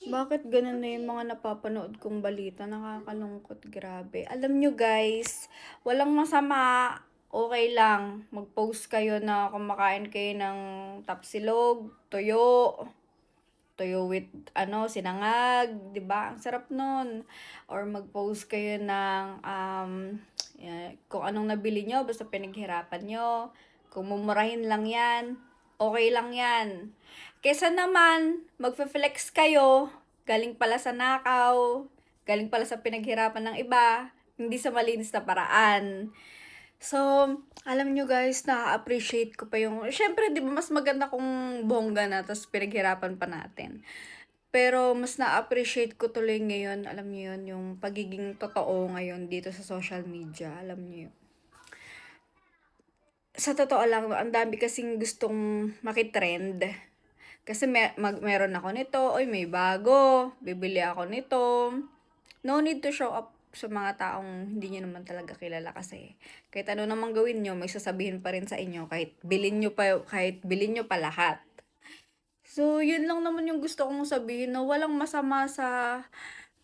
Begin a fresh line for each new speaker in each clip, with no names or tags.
Bakit gano'n na yung mga napapanood kong balita, nakakalungkot, grabe. Alam nyo guys, walang masama, okay lang, mag-post kayo na kumakain kayo ng tapsilog, tuyo, tuyo with sinangag, 'di ba? Ang sarap nun. Or mag-post kayo ng kung anong nabili nyo, basta pinaghirapan nyo. Kung mumurahin lang 'yan, okay lang 'yan. Kesa naman magfe-flex kayo, galing pala sa nakaw, galing pala sa pinaghirapan ng iba, hindi sa malinis na paraan. So, alam nyo guys, na-appreciate ko pa yung, syempre di ba mas maganda kung bongga na, tapos pinaghirapan pa natin. Pero mas na-appreciate ko tuloy ngayon, alam niyo yun, yung pagiging totoo ngayon dito sa social media, alam niyo yun. Sa totoo lang, ang dami kasing gustong makitrend. Kasi meron ako nito, oy may bago, bibili ako nito. No need to show up sa mga taong hindi nyo naman talaga kilala kasi kahit ano naman gawin nyo, may sasabihin pa rin sa inyo kahit bilin nyo pa lahat. So, yun lang naman yung gusto kong sabihin na walang masama sa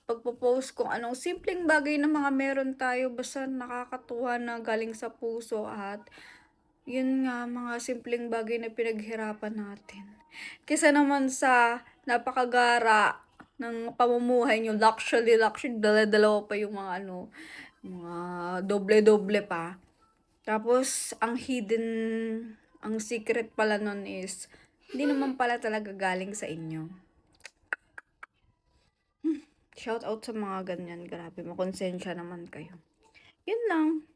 pagpo-post kung anong simpleng bagay na mga meron tayo basta nakakatuwa na galing sa puso at yun nga, mga simpleng bagay na pinaghirapan natin. Kesa naman sa napakagara ng pamumuhay nyo, luxury, dala-dalawa pa yung mga doble-doble pa. Tapos, ang secret pala nun is, hindi naman pala talaga galing sa inyo. Shout out sa mga ganyan, grabe, makonsensya naman kayo. Yun lang.